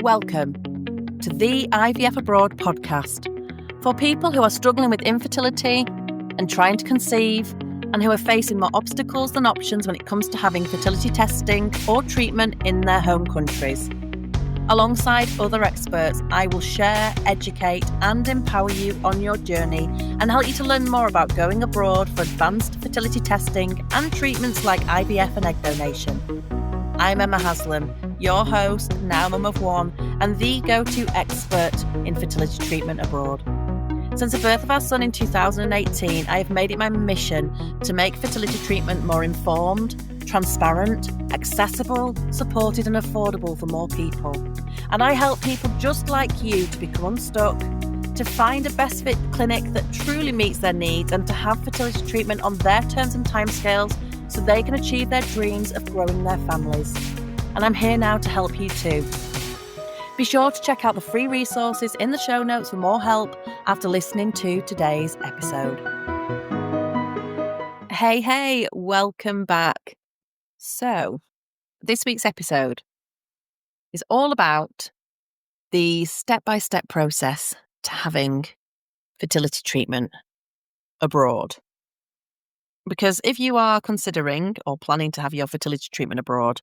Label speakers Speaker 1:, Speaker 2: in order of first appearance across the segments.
Speaker 1: Welcome to the IVF Abroad podcast for people who are struggling with infertility and trying to conceive and who are facing more obstacles than options when it comes to having fertility testing or treatment in their home countries. Alongside other experts, I will share, educate and empower you on your journey and help you to learn more about going abroad for advanced fertility testing and treatments like IVF and egg donation. I'm Emma Haslam, your host, now mum of one, and the go-to expert in fertility treatment abroad. Since the birth of our son in 2018, I have made it my mission to make fertility treatment more informed, transparent, accessible, supported and affordable for more people. And I help people just like you to become unstuck, to find a best fit clinic that truly meets their needs and to have fertility treatment on their terms and timescales so they can achieve their dreams of growing their families. And I'm here now to help you too. Be sure to check out the free resources in the show notes for more help after listening to today's episode. Hey, welcome back. So, this week's episode is all about the step-by-step process to having fertility treatment abroad. Because if you are considering or planning to have your fertility treatment abroad,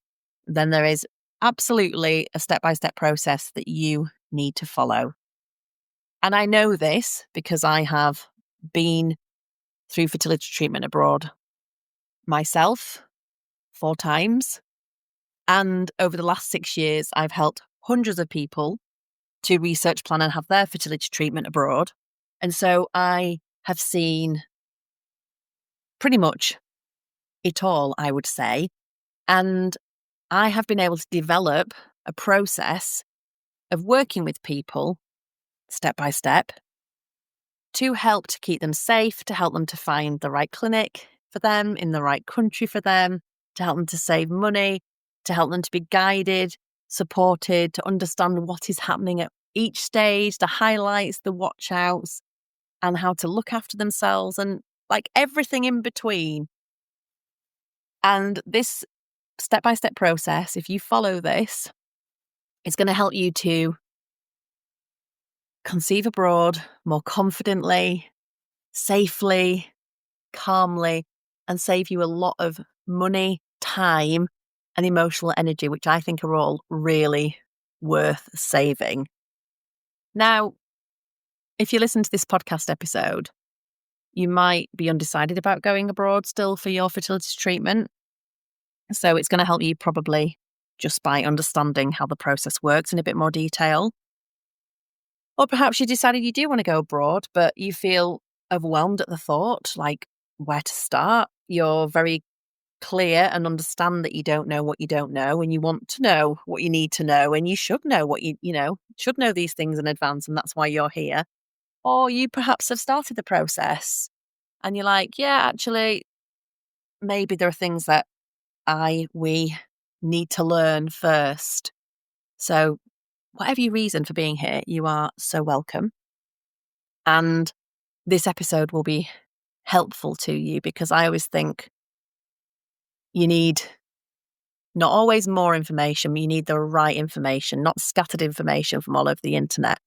Speaker 1: then there is absolutely a step-by-step process that you need to follow. And I know this because I have been through fertility treatment abroad myself 4 times. And over the last 6 years, I've helped hundreds of people to research plan and have their fertility treatment abroad. And so I have seen pretty much it all, I would say. And I have been able to develop a process of working with people step by step to help to keep them safe, to help them to find the right clinic for them in the right country for them, to help them to save money, to help them to be guided, supported, to understand what is happening at each stage, the highlights, the watch outs, and how to look after themselves and like everything in between. And this step-by-step process, if you follow this, it's going to help you to conceive abroad more confidently, safely, calmly, and save you a lot of money, time, and emotional energy, which I think are all really worth saving. Now, if you listen to this podcast episode, you might be undecided about going abroad still for your fertility treatment. So it's going to help you probably just by understanding how the process works in a bit more detail. Or perhaps you decided you do want to go abroad, but you feel overwhelmed at the thought, like where to start. You're very clear and understand that you don't know what you don't know, and you want to know what you need to know, and you should know what you should know these things in advance, and that's why you're here. Or you perhaps have started the process and you're like, yeah, actually, maybe there are things that we need to learn first. So whatever your reason for being here, you are so welcome. And this episode will be helpful to you because I always think you need not always more information, but you need the right information, not scattered information from all over the internet.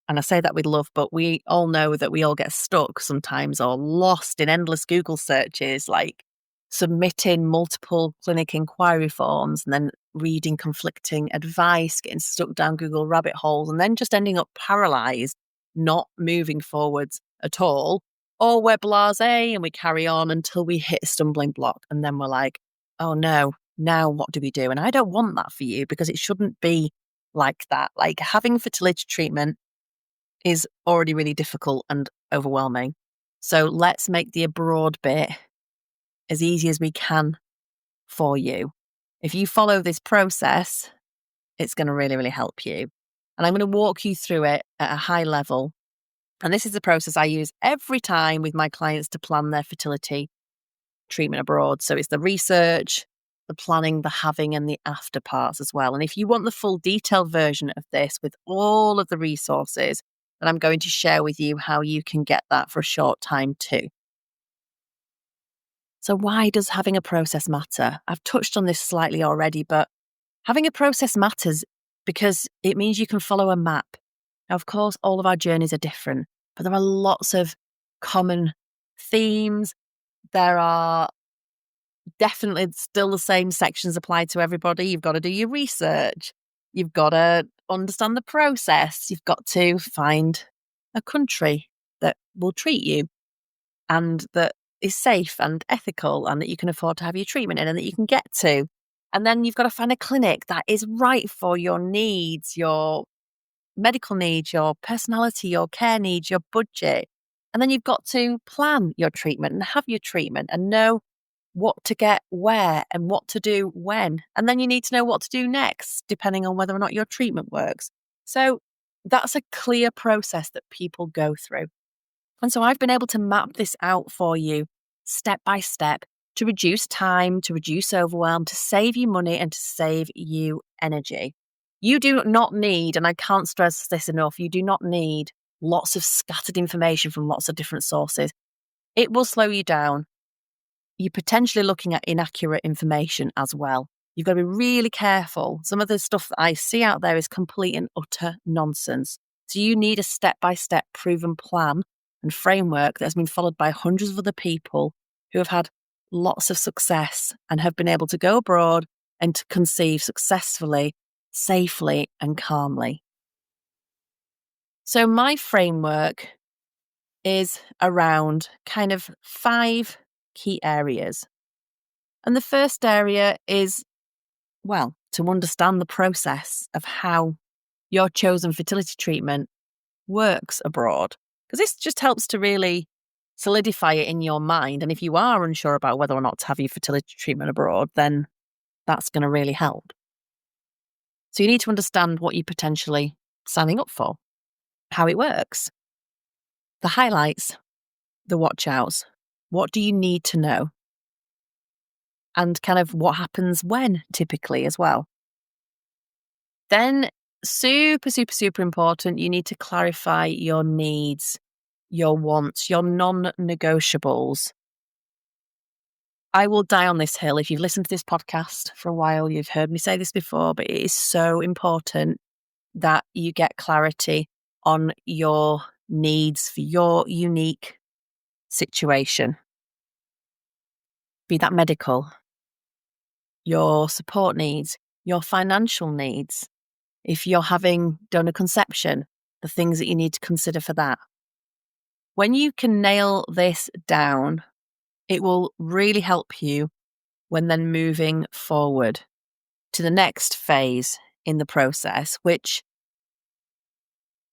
Speaker 1: And I say that with love, but we all know that we all get stuck sometimes or lost in endless Google searches, like submitting multiple clinic inquiry forms and then reading conflicting advice, getting stuck down Google rabbit holes, and then just ending up paralyzed, not moving forwards at all. Or we're blasé and we carry on until we hit a stumbling block. And then we're like, oh no, now what do we do? And I don't want that for you because it shouldn't be like that. Like having fertility treatment is already really difficult and overwhelming. So let's make the abroad bit as easy as we can for you. If you follow this process, it's going to really, really help you. And I'm going to walk you through it at a high level. And this is the process I use every time with my clients to plan their fertility treatment abroad. So it's the research, the planning, the having, and the after parts as well. And if you want the full detailed version of this with all of the resources, then I'm going to share with you how you can get that for a short time too. So why does having a process matter? I've touched on this slightly already, but having a process matters because it means you can follow a map. Now, of course, all of our journeys are different, but there are lots of common themes. There are definitely still the same sections apply to everybody. You've got to do your research. You've got to understand the process. You've got to find a country that will treat you and that is safe and ethical and that you can afford to have your treatment in and that you can get to. And then you've got to find a clinic that is right for your needs, your medical needs, your personality, your care needs, your budget. And then you've got to plan your treatment and have your treatment and know what to get where and what to do when. And then you need to know what to do next, depending on whether or not your treatment works. So that's a clear process that people go through. And so I've been able to map this out for you step by step to reduce time, to reduce overwhelm, to save you money and to save you energy. You do not need, and I can't stress this enough, you do not need lots of scattered information from lots of different sources. It will slow you down. You're potentially looking at inaccurate information as well. You've got to be really careful. Some of the stuff that I see out there is complete and utter nonsense. So you need a step-by-step proven plan and framework that has been followed by hundreds of other people who have had lots of success and have been able to go abroad and to conceive successfully, safely, and calmly. So my framework is around kind of 5 key areas. And the first area is, well, to understand the process of how your chosen fertility treatment works abroad. Because this just helps to really solidify it in your mind. And if you are unsure about whether or not to have your fertility treatment abroad, then that's going to really help. So you need to understand what you're potentially signing up for, how it works, the highlights, the watch outs. What do you need to know? And kind of what happens when typically as well. Then super, super, super important, you need to clarify your needs, your wants, your non-negotiables. I will die on this hill. If you've listened to this podcast for a while, you've heard me say this before, but it is so important that you get clarity on your needs for your unique situation. Be that medical, your support needs, your financial needs. If you're having donor conception, the things that you need to consider for that. When you can nail this down, it will really help you when then moving forward to the next phase in the process, which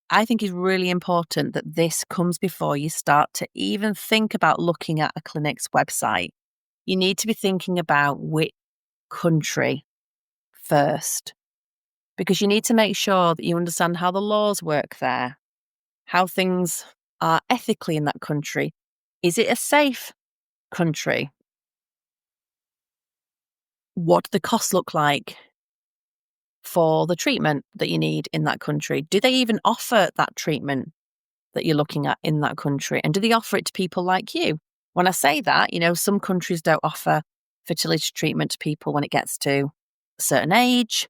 Speaker 1: I think is really important that this comes before you start to even think about looking at a clinic's website. You need to be thinking about which country first, because you need to make sure that you understand how the laws work there, how things are ethically in that country. Is it a safe country? What do the costs look like for the treatment that you need in that country? Do they even offer that treatment that you're looking at in that country? And do they offer it to people like you? When I say that, some countries don't offer fertility treatment to people when it gets to a certain age.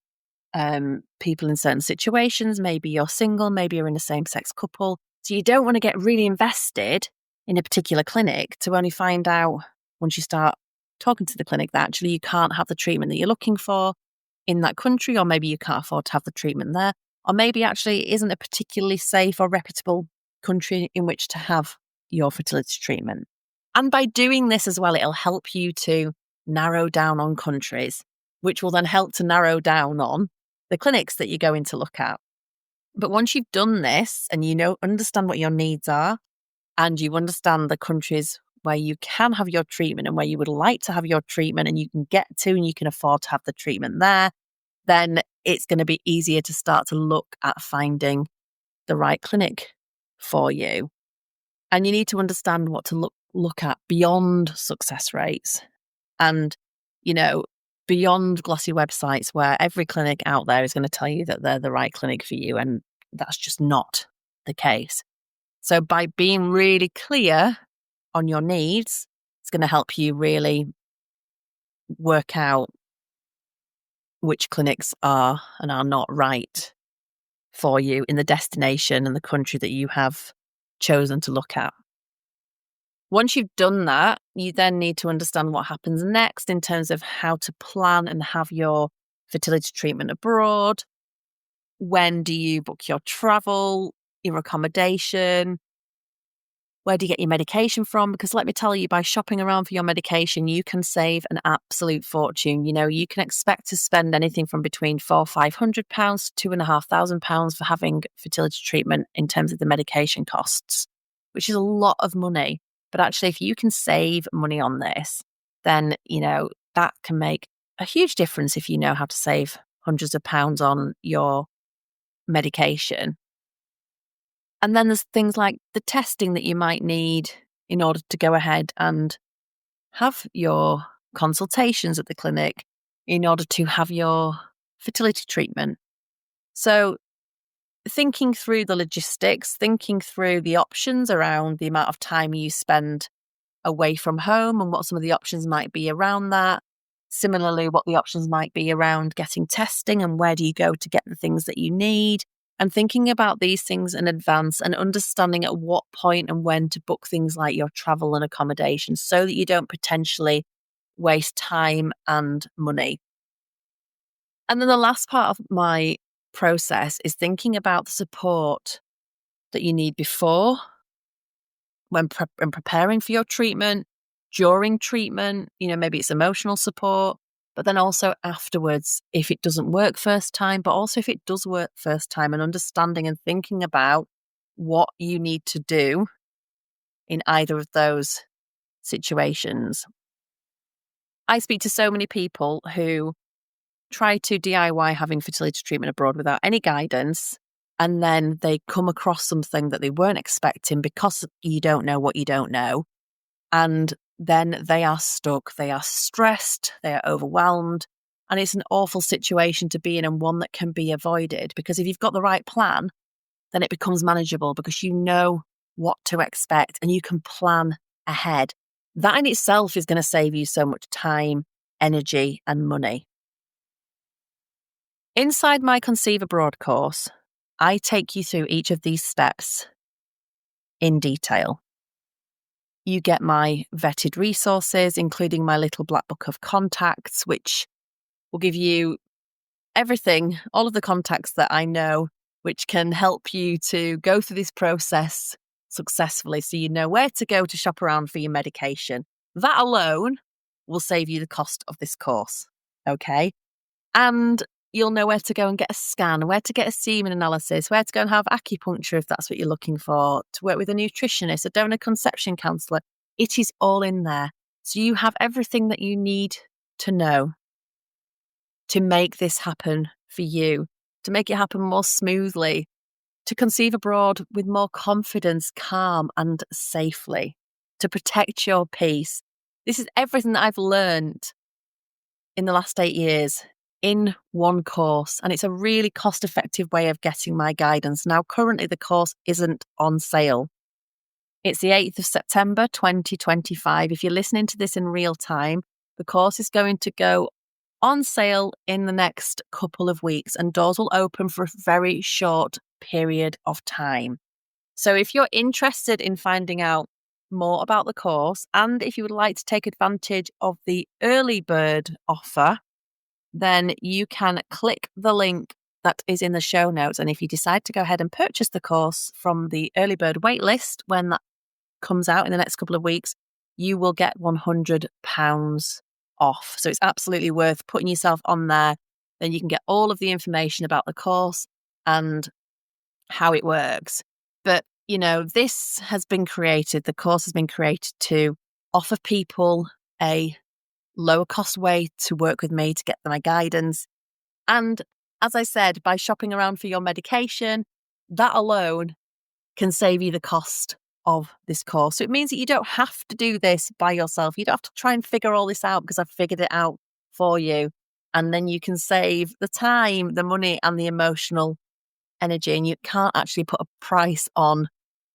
Speaker 1: People in certain situations, maybe you're single, maybe you're in a same-sex couple. So you don't want to get really invested in a particular clinic to only find out once you start talking to the clinic that actually you can't have the treatment that you're looking for in that country, or maybe you can't afford to have the treatment there, or maybe actually it isn't a particularly safe or reputable country in which to have your fertility treatment. And by doing this as well, it'll help you to narrow down on countries, which will then help to narrow down on the clinics that you're going to look at. But once you've done this and understand what your needs are, and you understand the countries where you can have your treatment and where you would like to have your treatment and you can get to and you can afford to have the treatment there, then it's going to be easier to start to look at finding the right clinic for you. And you need to understand what to look at beyond success rates and, beyond glossy websites where every clinic out there is going to tell you that they're the right clinic for you. And that's just not the case. So by being really clear on your needs, It's going to help you really work out which clinics are and are not right for you in the destination and the country that you have chosen to look at. Once you've done that, you then need to understand what happens next in terms of how to plan and have your fertility treatment abroad. When do you book your travel, your accommodation? Where do you get your medication from? Because let me tell you, by shopping around for your medication, you can save an absolute fortune. You know, you can expect to spend anything from between £400-500 to £2,500 for having fertility treatment in terms of the medication costs, which is a lot of money. But actually, if you can save money on this, then, you know, that can make a huge difference if you know how to save hundreds of pounds on your medication. And then there's things like the testing that you might need in order to go ahead and have your consultations at the clinic in order to have your fertility treatment. So thinking through the logistics, thinking through the options around the amount of time you spend away from home and what some of the options might be around that. Similarly, what the options might be around getting testing and where do you go to get the things that you need. And thinking about these things in advance and understanding at what point and when to book things like your travel and accommodation so that you don't potentially waste time and money. And then the last part of my process is thinking about the support that you need before, when preparing for your treatment, during treatment, you know, maybe it's emotional support, but then also afterwards, if it doesn't work first time, but also if it does work first time, and understanding and thinking about what you need to do in either of those situations. I speak to so many people who try to DIY having fertility treatment abroad without any guidance, and then they come across something that they weren't expecting because you don't know what you don't know. And then they are stuck, they are stressed, they are overwhelmed. And it's an awful situation to be in and one that can be avoided, because if you've got the right plan, then it becomes manageable because you know what to expect and you can plan ahead. That in itself is going to save you so much time, energy, and money. Inside my Conceive Abroad course, I take you through each of these steps in detail. You get my vetted resources, including my little black book of contacts, which will give you everything, all of the contacts that I know, which can help you to go through this process successfully so you know where to go to shop around for your medication. That alone will save you the cost of this course, okay? And you'll know where to go and get a scan, where to get a semen analysis, where to go and have acupuncture if that's what you're looking for, to work with a nutritionist, a donor conception counsellor. It is all in there. So you have everything that you need to know to make this happen for you, to make it happen more smoothly, to conceive abroad with more confidence, calm and safely, to protect your peace. This is everything that I've learned in the last 8 years in one course, and it's a really cost-effective way of getting my guidance. Now, currently the course isn't on sale. It's the 8th of September 2025. If you're listening to this in real time, the course is going to go on sale in the next couple of weeks, and doors will open for a very short period of time. So if you're interested in finding out more about the course, and if you would like to take advantage of the early bird offer, then you can click the link that is in the show notes. And if you decide to go ahead and purchase the course from the early bird waitlist, when that comes out in the next couple of weeks, you will get £100 off. So it's absolutely worth putting yourself on there. Then you can get all of the information about the course and how it works. But, you know, this has been created, the course has been created to offer people a lower cost way to work with me to get my guidance. And as I said, by shopping around for your medication, that alone can save you the cost of this course. So it means that you don't have to do this by yourself. You don't have to try and figure all this out, because I've figured it out for you. And then you can save the time, the money and the emotional energy. And you can't actually put a price on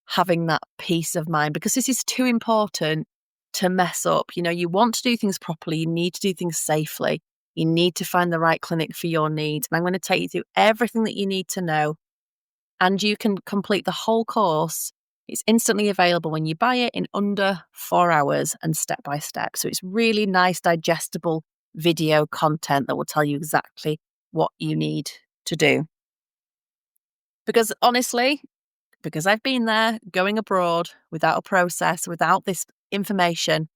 Speaker 1: having that peace of mind, because this is too important to mess up. You want to do things properly. You need to do things safely. You need to find the right clinic for your needs. And I'm going to take you through everything that you need to know. And you can complete the whole course. It's instantly available when you buy it in under 4 hours and step by step. So it's really nice, digestible video content that will tell you exactly what you need to do. Because honestly, because I've been there, going abroad without a process, without this information,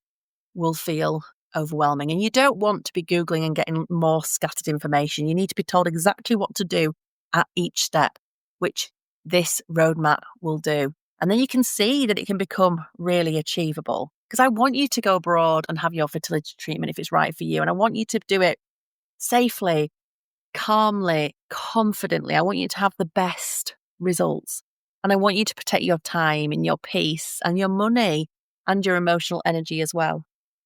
Speaker 1: will feel overwhelming. And you don't want to be Googling and getting more scattered information. You need to be told exactly what to do at each step, which this roadmap will do. And then you can see that it can become really achievable. Because I want you to go abroad and have your fertility treatment if it's right for you. And I want you to do it safely, calmly, confidently. I want you to have the best results. And I want you to protect your time and your peace and your money and your emotional energy as well.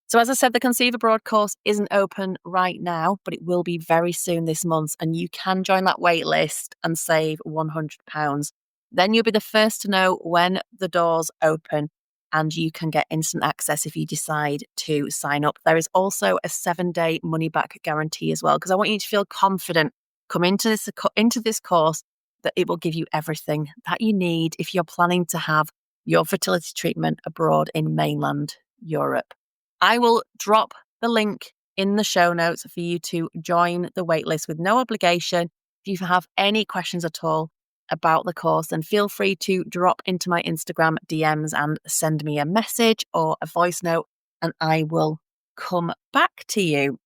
Speaker 1: So as I said, the Conceive Abroad course isn't open right now, but it will be very soon this month. And you can join that wait list and save £100. Then you'll be the first to know when the doors open, and you can get instant access if you decide to sign up. There is also a 7-day money-back guarantee as well, because I want you to feel confident come into this course that it will give you everything that you need if you're planning to have your fertility treatment abroad in mainland Europe. I will drop the link in the show notes for you to join the waitlist with no obligation. If you have any questions at all about the course, then feel free to drop into my Instagram DMs and send me a message or a voice note, and I will come back to you.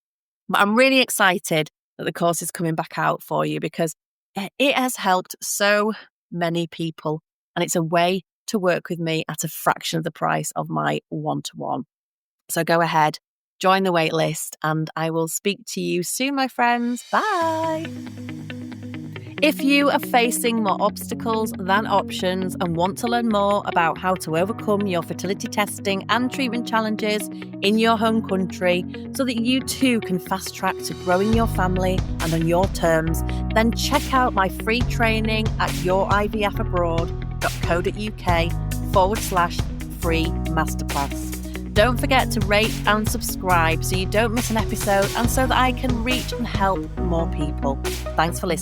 Speaker 1: But I'm really excited that the course is coming back out for you, because it has helped so many people, and it's a way to work with me at a fraction of the price of my one-to-one. So go ahead, join the waitlist, and I will speak to you soon, my friends. Bye. If you are facing more obstacles than options and want to learn more about how to overcome your fertility testing and treatment challenges in your home country so that you too can fast track to growing your family and on your terms, then check out my free training at yourivfabroad.co.uk/free masterclass. Don't forget to rate and subscribe so you don't miss an episode and so that I can reach and help more people. Thanks for listening.